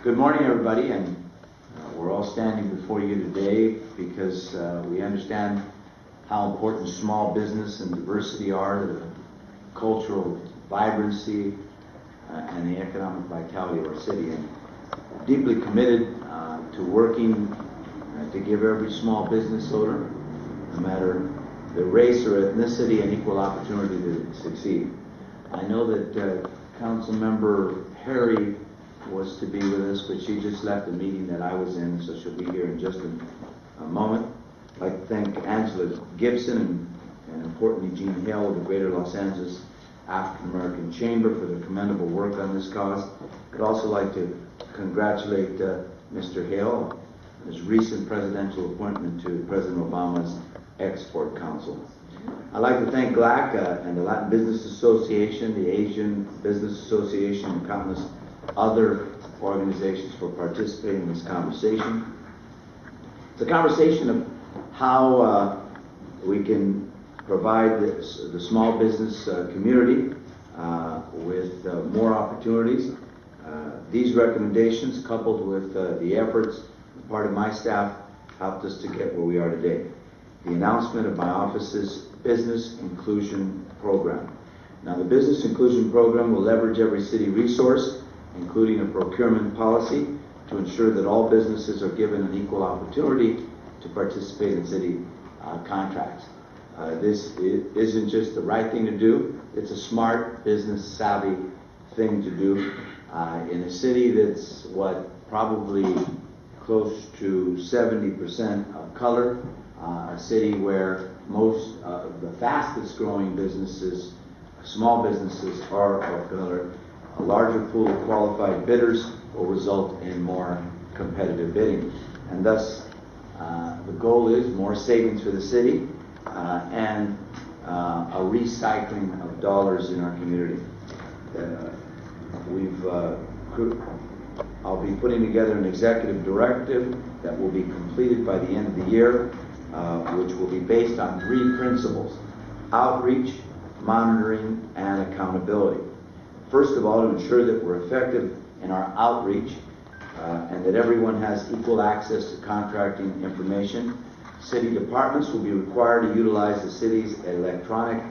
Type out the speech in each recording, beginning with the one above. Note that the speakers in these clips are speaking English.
Good morning, everybody, and we're all standing before you today because we understand how important small business and diversity are to the cultural vibrancy and the economic vitality of our city, and deeply committed to working to give every small business owner, no matter the race or ethnicity, an equal opportunity to succeed. I know that Council Member Harry was to be with us, but she just left the meeting that I was in, so she'll be here in just a moment. I'd like to thank Angela Gibson and importantly Jean Hale of the Greater Los Angeles African American Chamber for their commendable work on this cause. I'd also like to congratulate Mr. Hale on his recent presidential appointment to President Obama's Export Council. I'd like to thank GLAAACC and the Latin Business Association, the Asian Business Association, and countless other organizations for participating in this conversation. It's a conversation of how we can provide the small business community with more opportunities. These recommendations, coupled with the efforts of part of my staff, helped us to get where we are today. The announcement of my office's Business Inclusion Program. Now, the Business Inclusion Program will leverage every city resource, including a procurement policy, to ensure that all businesses are given an equal opportunity to participate in city contracts. This isn't just the right thing to do, it's a smart, business-savvy thing to do in a city that's probably close to 70% of color, a city where most of the fastest growing businesses, small businesses, are of color. A larger pool of qualified bidders will result in more competitive bidding. And thus, the goal is more savings for the city and a recycling of dollars in our community. I'll be putting together an executive directive that will be completed by the end of the year, which will be based on 3 principles: outreach, monitoring, and accountability. First of all, to ensure that we're effective in our outreach and that everyone has equal access to contracting information, city departments will be required to utilize the city's electronic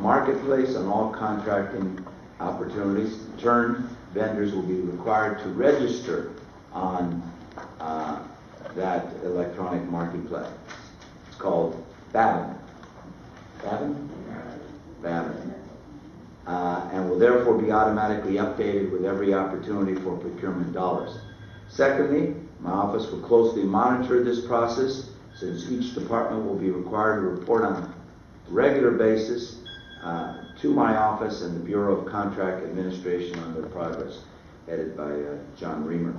marketplace on all contracting opportunities. In turn, vendors will be required to register on that electronic marketplace. It's called BABN. BABN? BABN. And will therefore be automatically updated with every opportunity for procurement dollars. Secondly, my office will closely monitor this process, since each department will be required to report on a regular basis to my office and the Bureau of Contract Administration on their progress, headed by John Reamer.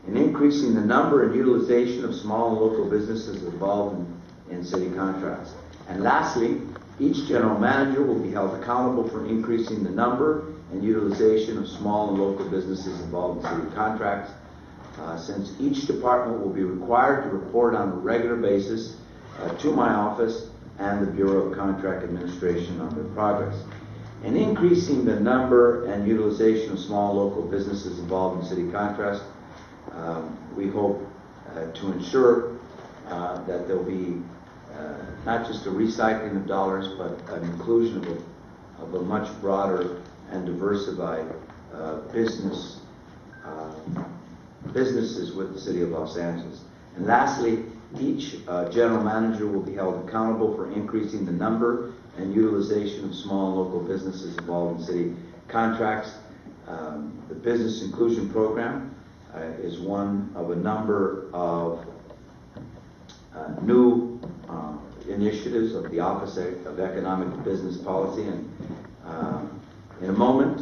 In increasing the number and utilization of small and local businesses involved in city contracts. And lastly, each general manager will be held accountable for increasing the number and utilization of small and local businesses involved in city contracts, since each department will be required to report on a regular basis to my office and the Bureau of Contract Administration on their progress. In increasing the number and utilization of small local businesses involved in city contracts, we hope to ensure that there will be not just a recycling of dollars, but an inclusion of a much broader and diversified businesses with the City of Los Angeles. And lastly, each general manager will be held accountable for increasing the number and utilization of small and local businesses involved in city contracts. The Business Inclusion Program is one of a number of new initiatives of the Office of Economic and Business Policy, and in a moment,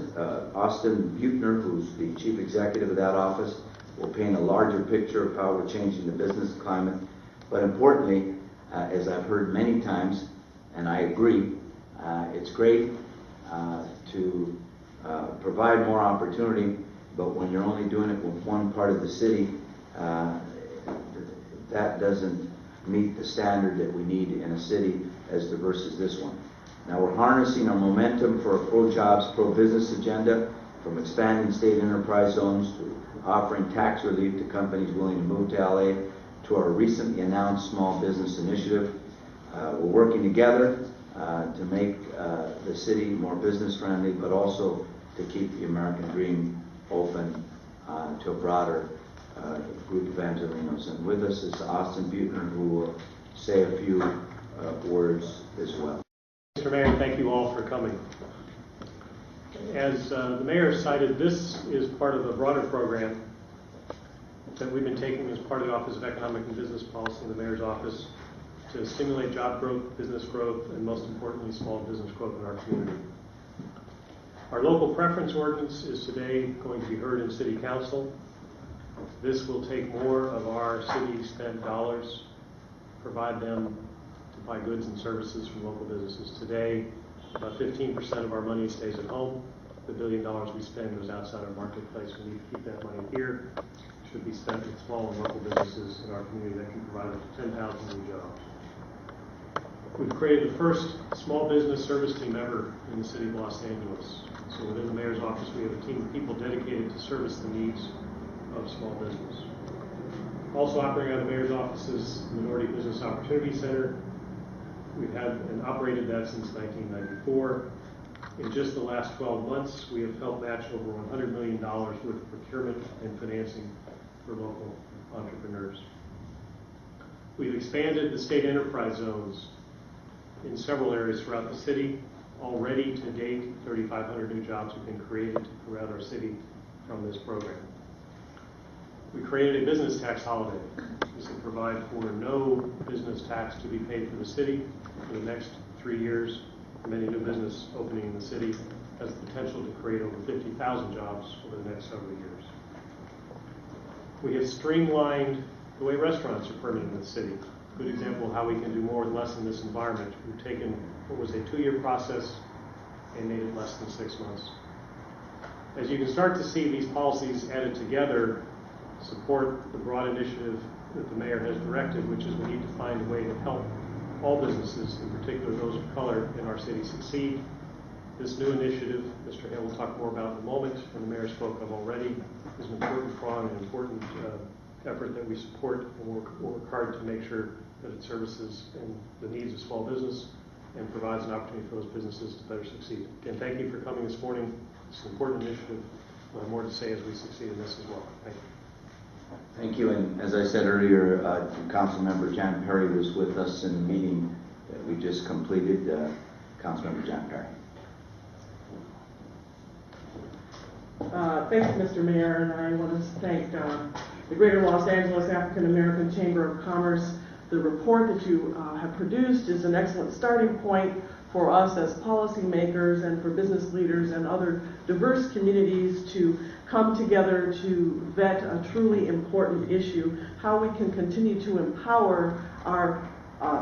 Austin Buechner, who's the Chief Executive of that office, will paint a larger picture of how we're changing the business climate. But importantly, as I've heard many times, and I agree, it's great to provide more opportunity, but when you're only doing it with one part of the city, that doesn't meet the standard that we need in a city as diverse as this one. Now we're harnessing our momentum for a pro-jobs, pro-business agenda from expanding state enterprise zones to offering tax relief to companies willing to move to LA to our recently announced small business initiative. We're working together to make the city more business friendly, but also to keep the American dream open to a broader group of Angelenos. And with us is Austin Buechner, who will say a few words as well. Mr. Mayor, thank you all for coming. As the Mayor cited, this is part of a broader program that we've been taking as part of the Office of Economic and Business Policy in the Mayor's office to stimulate job growth, business growth, and most importantly, small business growth in our community. Our local preference ordinance is today going to be heard in City Council. This will take more of our city spent dollars, provide them to buy goods and services from local businesses. Today, about 15% of our money stays at home. The $1 billion we spend goes outside our marketplace. We need to keep that money here. It should be spent with small and local businesses in our community that can provide up to 10,000 new jobs. We've created the first small business service team ever in the city of Los Angeles. So within the Mayor's office, we have a team of people dedicated to service the needs of small business. Also operating out of the Mayor's office is the Minority Business Opportunity Center. We've had and operated that since 1994. In just the last 12 months, we have helped match over $100 million worth of procurement and financing for local entrepreneurs. We've expanded the state enterprise zones in several areas throughout the city. Already to date, 3,500 new jobs have been created throughout our city from this program. We created a business tax holiday. This will provide for no business tax to be paid for the city for the next 3 years. Many new business opening in the city has the potential to create over 50,000 jobs over the next several years. We have streamlined the way restaurants are permitted in the city. Good example of how we can do more with less in this environment. We've taken what was a 2-year process and made it less than 6 months. As you can start to see, these policies added together support the broad initiative that the Mayor has directed, which is we need to find a way to help all businesses, in particular those of color in our city, succeed. This new initiative, Mr. Hale will talk more about in a moment, and the Mayor spoke of already, is an important prong, an important effort that we support, and we'll work hard to make sure that it services the needs of small business and provides an opportunity for those businesses to better succeed. Again, thank you for coming this morning. It's an important initiative. We'll have more to say as we succeed in this as well. Thank you. Thank you. And as I said earlier, Councilmember Jan Perry was with us in the meeting that we just completed. Councilmember Jan Perry. Thank you, Mr. Mayor, and I want to thank the Greater Los Angeles African American Chamber of Commerce. The report that you have produced is an excellent starting point for us as policymakers and for business leaders and other diverse communities to come together to vet a truly important issue, how we can continue to empower our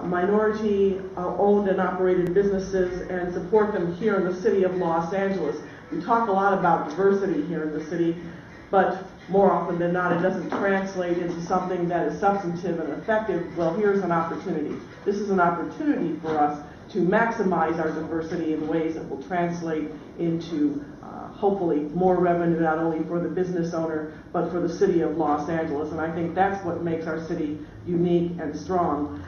minority-owned and operated businesses and support them here in the city of Los Angeles. We talk a lot about diversity here in the city, but more often than not, it doesn't translate into something that is substantive and effective. Well, here's an opportunity. This is an opportunity for us to maximize our diversity in ways that will translate into hopefully more revenue, not only for the business owner, but for the city of Los Angeles. And I think that's what makes our city unique and strong.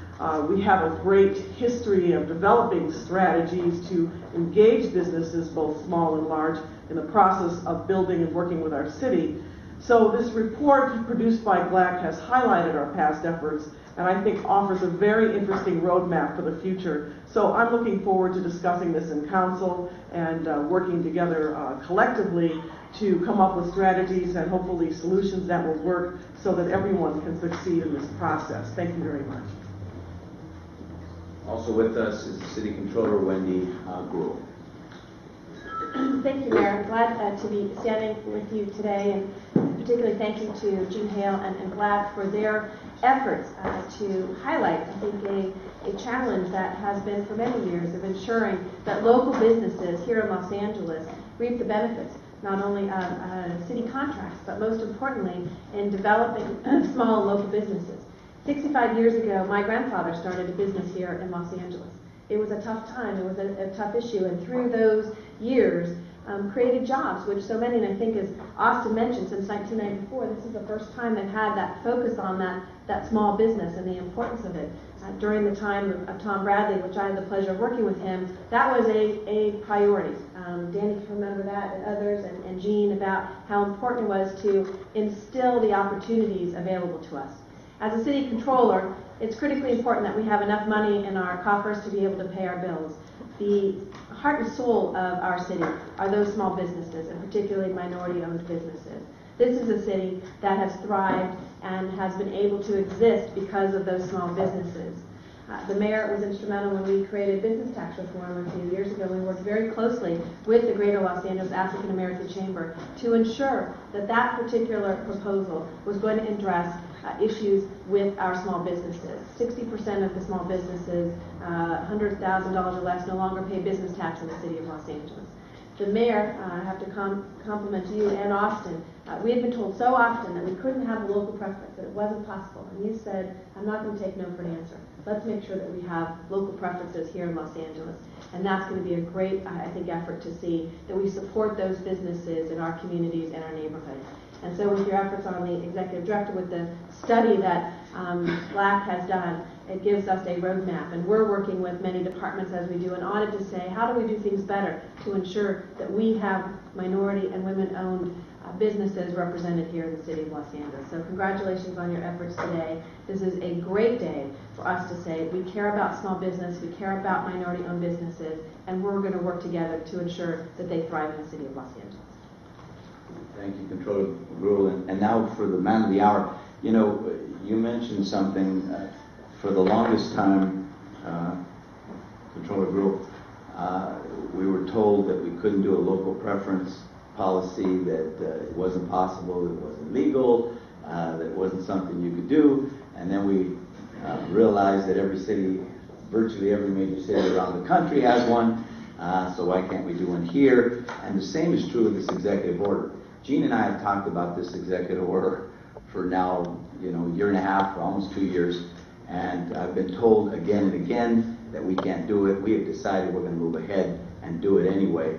We have a great history of developing strategies to engage businesses, both small and large, in the process of building and working with our city. So this report produced by GLAAACC has highlighted our past efforts, and I think offers a very interesting roadmap for the future. So I'm looking forward to discussing this in council and working together collectively to come up with strategies and hopefully solutions that will work so that everyone can succeed in this process. Thank you very much. Also with us is the City Controller, Wendy Gruhl. Thank you, Mayor. I'm glad to be standing with you today, and particularly thank you to Gene Hale and GLAAACC for their efforts to highlight, I think, a challenge that has been for many years of ensuring that local businesses here in Los Angeles reap the benefits, not only of city contracts, but most importantly in developing small local businesses. 65 years ago, my grandfather started a business here in Los Angeles. It was a tough time, it was a tough issue, and through those years, created jobs, which so many, and I think as Austin mentioned, since 1994, this is the first time they've had that focus on that small business and the importance of it. During the time of Tom Bradley, which I had the pleasure of working with him, that was a priority. Danny can remember that, and others, and Jean, about how important it was to instill the opportunities available to us. As a city controller, it's critically important that we have enough money in our coffers to be able to pay our bills. The heart and soul of our city are those small businesses, and particularly minority-owned businesses. This is a city that has thrived and has been able to exist because of those small businesses. The mayor was instrumental when we created business tax reform a few years ago. We worked very closely with the Greater Los Angeles African American Chamber to ensure that that particular proposal was going to address issues with our small businesses. 60% of the small businesses, $100,000 or less, no longer pay business tax in the city of Los Angeles. The mayor, I have to compliment you and Austin. We had been told so often that we couldn't have a local preference, that it wasn't possible. And you said, I'm not going to take no for an answer. Let's make sure that we have local preferences here in Los Angeles. And that's going to be a great, I think, effort to see that we support those businesses in our communities and our neighborhoods. And so with your efforts on the executive director, with the study that GLAAACC has done, it gives us a roadmap. And we're working with many departments as we do an audit to say, how do we do things better to ensure that we have minority and women-owned businesses represented here in the city of Los Angeles. So congratulations on your efforts today. This is a great day for us to say we care about small business, we care about minority-owned businesses, and we're going to work together to ensure that they thrive in the city of Los Angeles. Thank you, Controller Gruhl. And now for the man of the hour. You know, you mentioned something for the longest time, Controller Gruhl. We were told that we couldn't do a local preference policy, that it wasn't possible, it wasn't legal, that it wasn't something you could do. And then we realized that every city, virtually every major city around the country has one, so why can't we do one here? And the same is true of this executive order. Jean and I have talked about this executive order for now, you know, a year and a half, or almost 2 years, and I've been told again and again that we can't do it. We have decided we're going to move ahead and do it anyway.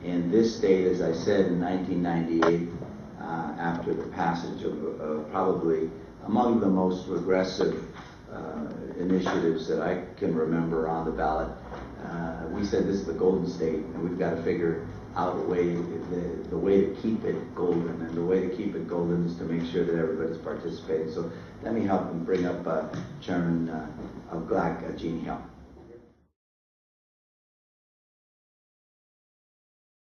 In this state, as I said, in 1998, after the passage of probably among the most regressive initiatives that I can remember on the ballot, we said this is the golden state, and we've got to figure out a way, the way to keep it golden, and the way to keep it golden is to make sure that everybody's participating. So let me help and bring up Chairman of GLAAACC, Jean Hill.